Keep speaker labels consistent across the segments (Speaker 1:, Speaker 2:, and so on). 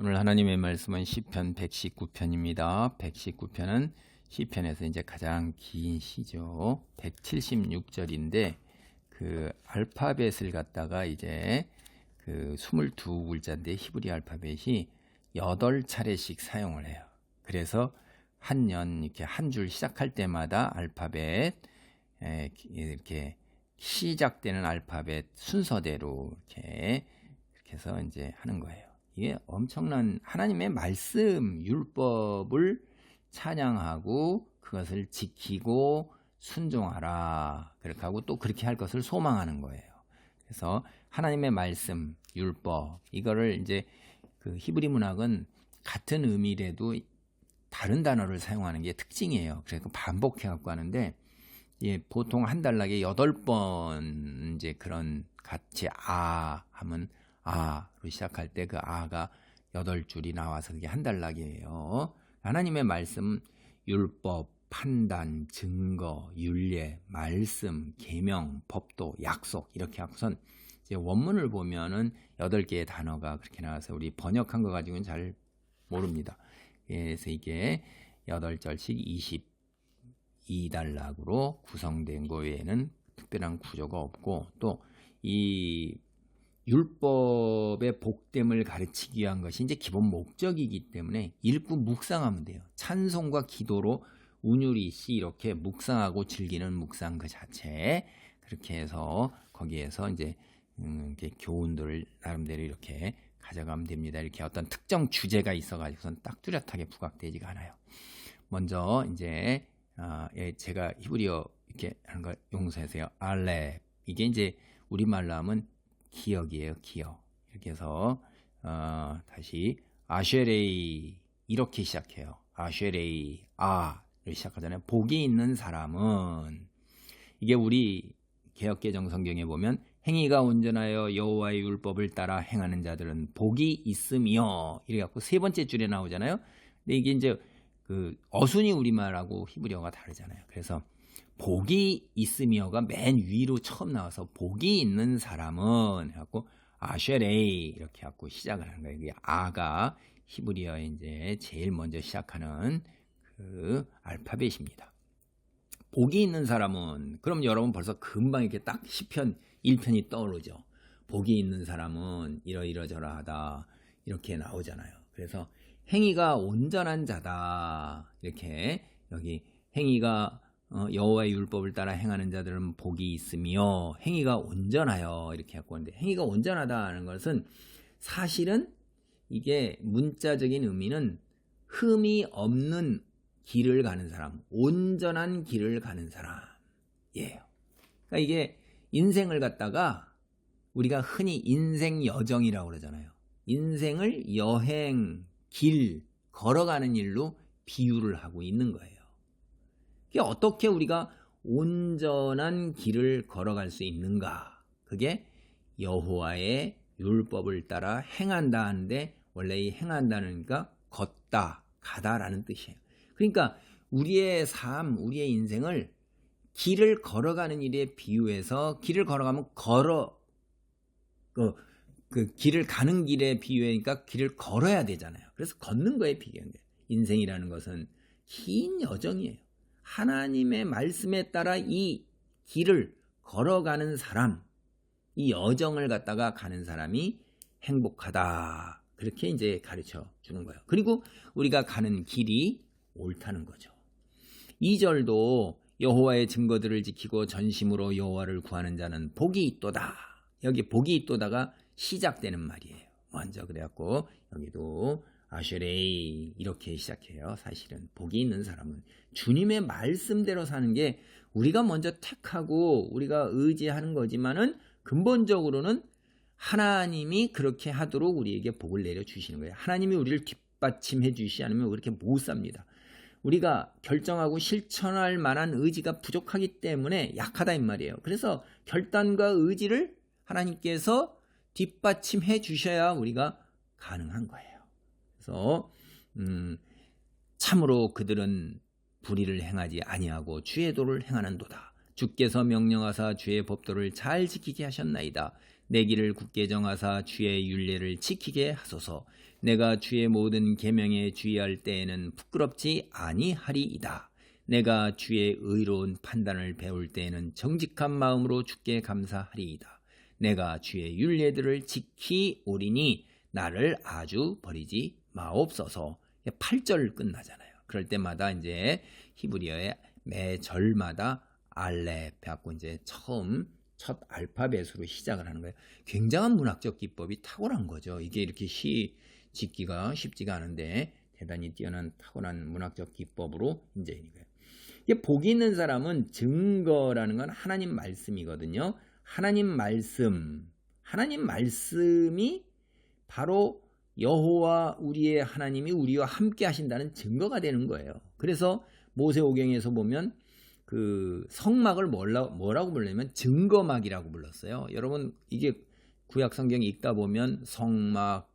Speaker 1: 오늘 하나님의 말씀은 시편 119편입니다. 119편은 시편에서 이제 가장 긴 시죠. 176절인데 그 알파벳을 갖다가 이제 그 22글자인데 히브리 알파벳이 8차례씩 사용을 해요. 그래서 한 년 이렇게 한 줄 시작할 때마다 알파벳 이렇게 시작되는 알파벳 순서대로 이렇게 해서 이제 하는 거예요. 이게 엄청난 하나님의 말씀, 율법을 찬양하고 그것을 지키고 순종하라. 그렇게 하고 또 그렇게 할 것을 소망하는 거예요. 그래서 하나님의 말씀, 율법, 이거를 이제 그 히브리 문학은 같은 의미라도 다른 단어를 사용하는 게 특징이에요. 그래서 반복해 갖고 하는데 보통 한 단락에 8번 이제 그런 같이 하면 아로 시작할 때 그 아가 8줄이 나와서 그게 한 단락이에요. 하나님의 말씀, 율법, 판단, 증거, 율례, 말씀, 계명, 법도, 약속 이렇게 하고선 이제 원문을 보면은 8개의 단어가 그렇게 나와서 우리 번역한 거 가지고는 잘 모릅니다. 그래서 이게 8절씩 22단락으로 구성된 거 외에는 특별한 구조가 없고 또 이 율법의 복됨을 가르치기 위한 것이 이제 기본 목적이기 때문에 읽고 묵상하면 돼요. 찬송과 기도로 운율이시 이렇게 묵상하고 즐기는 묵상 그 자체 그렇게 해서 거기에서 이제 이렇게 교훈들을 나름대로 이렇게 가져가면 됩니다. 이렇게 어떤 특정 주제가 있어가지고선 딱 뚜렷하게 부각되지가 않아요. 먼저 이제 제가 히브리어 이렇게 하는 걸 용서하세요. 알렙 이게 이제 우리말로 하면 기억이에요. 기억. 이렇게 해서 다시 아쉐레이 이렇게 시작해요. 아쉐레이 아를 시작하잖아요. 복이 있는 사람은 이게 우리 개역개정 성경에 보면 행위가 온전하여 여호와의 율법을 따라 행하는 자들은 복이 있으며 이래 갖고 세 번째 줄에 나오잖아요. 근데 이게 이제 그 어순이 우리말하고 히브리어가 다르잖아요. 그래서 복이 있으며가 맨 위로 처음 나와서 복이 있는 사람은 해갖고 아쉐레이 이렇게 해갖고 시작을 하는 거예요. 이게 아가 히브리어에 이제 제일 먼저 시작하는 그 알파벳입니다. 복이 있는 사람은 그럼 여러분 벌써 금방 이렇게 딱 시편 1편이 떠오르죠. 복이 있는 사람은 이러저러하다 이렇게 나오잖아요. 그래서 행위가 온전한 자다 이렇게 여기 행위가 여호와의 율법을 따라 행하는 자들은 복이 있으며 행위가 온전하여 이렇게 갖고 있는데 행위가 온전하다는 것은 사실은 이게 문자적인 의미는 흠이 없는 길을 가는 사람, 온전한 길을 가는 사람이에요. 그러니까 이게 인생을 갖다가 우리가 흔히 인생 여정이라고 그러잖아요. 인생을 여행, 길, 걸어가는 일로 비유를 하고 있는 거예요. 어떻게 우리가 온전한 길을 걸어갈 수 있는가? 그게 여호와의 율법을 따라 행한다 하는데 원래 이 행한다는가 걷다, 가다라는 뜻이에요. 그러니까 우리의 삶, 우리의 인생을 길을 걸어가는 일에 비유해서 길을 걸어가면 그 길을 가는 길에 비유하니까 길을 걸어야 되잖아요. 그래서 걷는 거에 비유한 거예요. 인생이라는 것은 긴 여정이에요. 하나님의 말씀에 따라 이 길을 걸어가는 사람, 이 여정을 갖다가 가는 사람이 행복하다. 그렇게 이제 가르쳐 주는 거예요. 그리고 우리가 가는 길이 옳다는 거죠. 2절도 여호와의 증거들을 지키고 전심으로 여호와를 구하는 자는 복이 있도다. 여기 복이 있도다가 시작되는 말이에요. 먼저 그래갖고 여기도 아쉐레이 이렇게 시작해요. 사실은 복이 있는 사람은 주님의 말씀대로 사는 게 우리가 먼저 택하고 우리가 의지하는 거지만은 근본적으로는 하나님이 그렇게 하도록 우리에게 복을 내려주시는 거예요. 하나님이 우리를 뒷받침해 주시지 않으면 그렇게 못 삽니다. 우리가 결정하고 실천할 만한 의지가 부족하기 때문에 약하다 이 말이에요. 그래서 결단과 의지를 하나님께서 뒷받침해 주셔야 우리가 가능한 거예요. 그래서 참으로 그들은 불의를 행하지 아니하고 주의 도를 행하는도다. 주께서 명령하사 주의 법도를 잘 지키게 하셨나이다. 내 길을 굳게 정하사 주의 율례를 지키게 하소서. 내가 주의 모든 계명에 주의할 때에는 부끄럽지 아니하리이다. 내가 주의 의로운 판단을 배울 때에는 정직한 마음으로 주께 감사하리이다. 내가 주의 율례들을 지키오리니 나를 아주 버리지 마옵소서. 8절 끝나잖아요. 그럴 때마다 이제 히브리어의 매 절마다 알렙 해갖고 이제 첫 알파벳으로 시작을 하는 거예요. 굉장한 문학적 기법이 탁월한 거죠. 이게 이렇게 시 짓기가 쉽지가 않은데 대단히 뛰어난 탁월한 문학적 기법으로 이제 이거예요. 이게 복이 있는 사람은 증거라는 건 하나님 말씀이거든요. 하나님 말씀이 바로 여호와 우리의 하나님이 우리와 함께 하신다는 증거가 되는 거예요. 그래서 모세오경에서 보면 그 성막을 뭐라고 부르냐면 증거막이라고 불렀어요. 여러분 이게 구약 성경 읽다 보면 성막,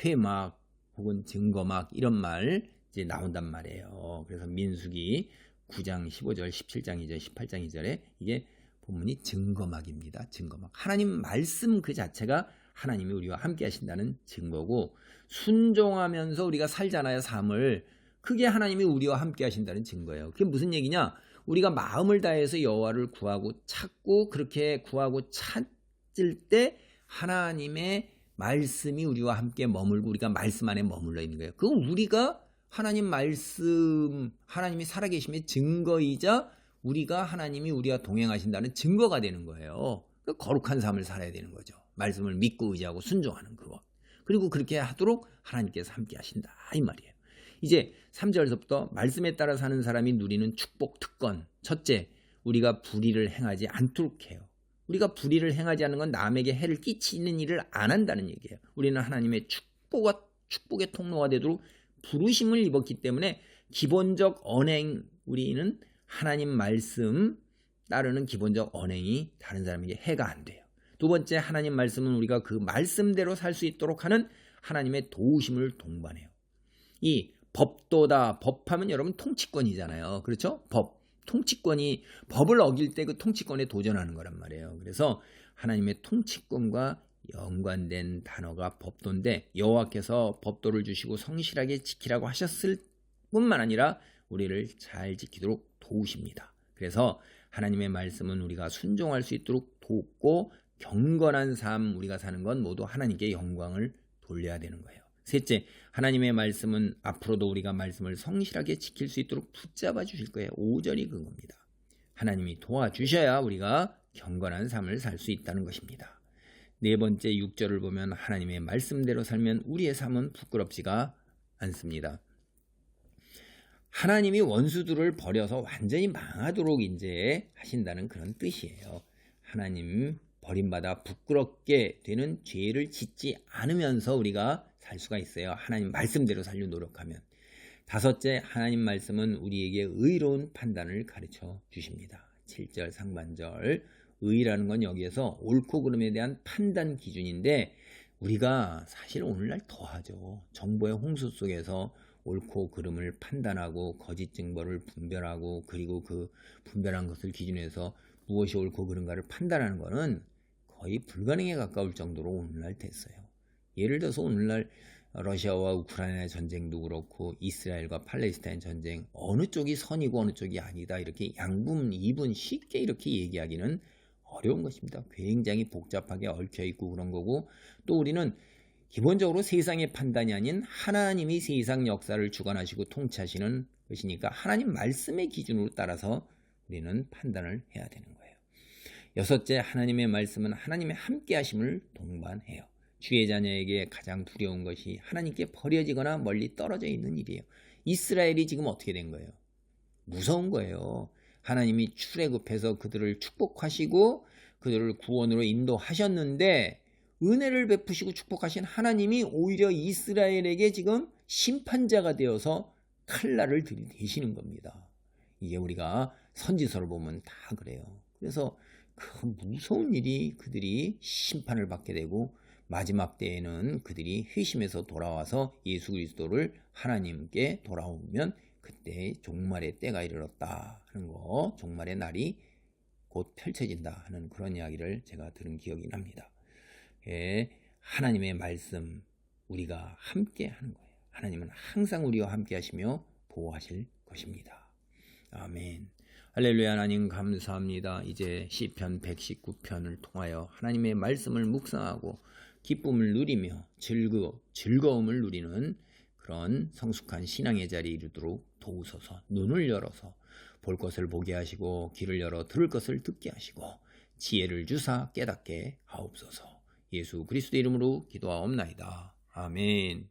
Speaker 1: 회막 혹은 증거막 이런 말 이제 나온단 말이에요. 그래서 민수기 9장 15절, 17장 2절, 18장 2절에 이게 본문이 증거막입니다. 증거막. 하나님 말씀 그 자체가 하나님이 우리와 함께 하신다는 증거고, 순종하면서 우리가 살잖아요, 삶을. 그게 하나님이 우리와 함께 하신다는 증거예요. 그게 무슨 얘기냐? 우리가 마음을 다해서 여호와를 구하고 찾고 그렇게 구하고 찾을 때 하나님의 말씀이 우리와 함께 머물고 우리가 말씀 안에 머물러 있는 거예요. 그건 우리가 하나님 말씀, 하나님이 살아계심의 증거이자 우리가 하나님이 우리와 동행하신다는 증거가 되는 거예요. 거룩한 삶을 살아야 되는 거죠. 말씀을 믿고 의지하고 순종하는 그것. 그리고 그렇게 하도록 하나님께서 함께 하신다 이 말이에요. 이제 3절서부터 말씀에 따라 사는 사람이 누리는 축복 특권. 첫째, 우리가 불의를 행하지 않도록 해요. 우리가 불의를 행하지 않는 건 남에게 해를 끼치는 일을 안 한다는 얘기예요. 우리는 하나님의 축복의 통로가 되도록 부르심을 입었기 때문에 기본적 언행, 우리는 하나님 말씀 따르는 기본적 언행이 다른 사람에게 해가 안 돼요. 두 번째, 하나님 말씀은 우리가 그 말씀대로 살 수 있도록 하는 하나님의 도우심을 동반해요. 이 법도다, 법하면 여러분 통치권이잖아요. 그렇죠? 통치권이, 법을 어길 때 그 통치권에 도전하는 거란 말이에요. 그래서 하나님의 통치권과 연관된 단어가 법도인데, 여호와께서 법도를 주시고 성실하게 지키라고 하셨을 뿐만 아니라 우리를 잘 지키도록 도우십니다. 그래서 하나님의 말씀은 우리가 순종할 수 있도록 돕고, 경건한 삶 우리가 사는 건 모두 하나님께 영광을 돌려야 되는 거예요. 셋째, 하나님의 말씀은 앞으로도 우리가 말씀을 성실하게 지킬 수 있도록 붙잡아 주실 거예요. 5절이 그겁니다. 하나님이 도와주셔야 우리가 경건한 삶을 살 수 있다는 것입니다. 네 번째 6절을 보면 하나님의 말씀대로 살면 우리의 삶은 부끄럽지가 않습니다. 하나님이 원수들을 버려서 완전히 망하도록 이제 하신다는 그런 뜻이에요. 하나님 버림받아 부끄럽게 되는 죄를 짓지 않으면서 우리가 살 수가 있어요. 하나님 말씀대로 살려 노력하면. 다섯째, 하나님 말씀은 우리에게 의로운 판단을 가르쳐 주십니다. 7절 상반절. 의라는 건 여기에서 옳고 그름에 대한 판단 기준인데, 우리가 사실 오늘날 더하죠. 정보의 홍수 속에서 옳고 그름을 판단하고 거짓 증거를 분별하고, 그리고 그 분별한 것을 기준해서 무엇이 옳고 그른가를 판단하는 것은 거의 불가능에 가까울 정도로 오늘날 됐어요. 예를 들어서 오늘날 러시아와 우크라이나 전쟁도 그렇고 이스라엘과 팔레스타인 전쟁, 어느 쪽이 선이고 어느 쪽이 아니다 이렇게 양분 이분 쉽게 이렇게 얘기하기는 어려운 것입니다. 굉장히 복잡하게 얽혀있고 그런 거고, 또 우리는 기본적으로 세상의 판단이 아닌 하나님이 세상 역사를 주관하시고 통치하시는 것이니까 하나님 말씀의 기준으로 따라서 우리는 판단을 해야 되는 거예요. 여섯째, 하나님의 말씀은 하나님의 함께 하심을 동반해요. 주의 자녀에게 가장 두려운 것이 하나님께 버려지거나 멀리 떨어져 있는 일이에요. 이스라엘이 지금 어떻게 된 거예요? 무서운 거예요. 하나님이 출애굽해서 그들을 축복하시고 그들을 구원으로 인도하셨는데, 은혜를 베푸시고 축복하신 하나님이 오히려 이스라엘에게 지금 심판자가 되어서 칼날을 들이대시는 겁니다. 이게 우리가 선지서를 보면 다 그래요. 그래서 그 무서운 일이, 그들이 심판을 받게 되고 마지막 때에는 그들이 회심해서 돌아와서 예수 그리스도를 하나님께 돌아오면 그때 종말의 때가 이르렀다 하는 거, 종말의 날이 곧 펼쳐진다 하는 그런 이야기를 제가 들은 기억이 납니다. 예, 하나님의 말씀 우리가 함께 하는 거예요. 하나님은 항상 우리와 함께 하시며 보호하실 것입니다. 아멘. 할렐루야. 하나님 감사합니다. 이제 시편 119편을 통하여 하나님의 말씀을 묵상하고 기쁨을 누리며 즐거움을 누리는 그런 성숙한 신앙의 자리에 이르도록 도우소서. 눈을 열어서 볼 것을 보게 하시고 귀를 열어 들을 것을 듣게 하시고 지혜를 주사 깨닫게 하옵소서. 예수 그리스도의 이름으로 기도하옵나이다. 아멘.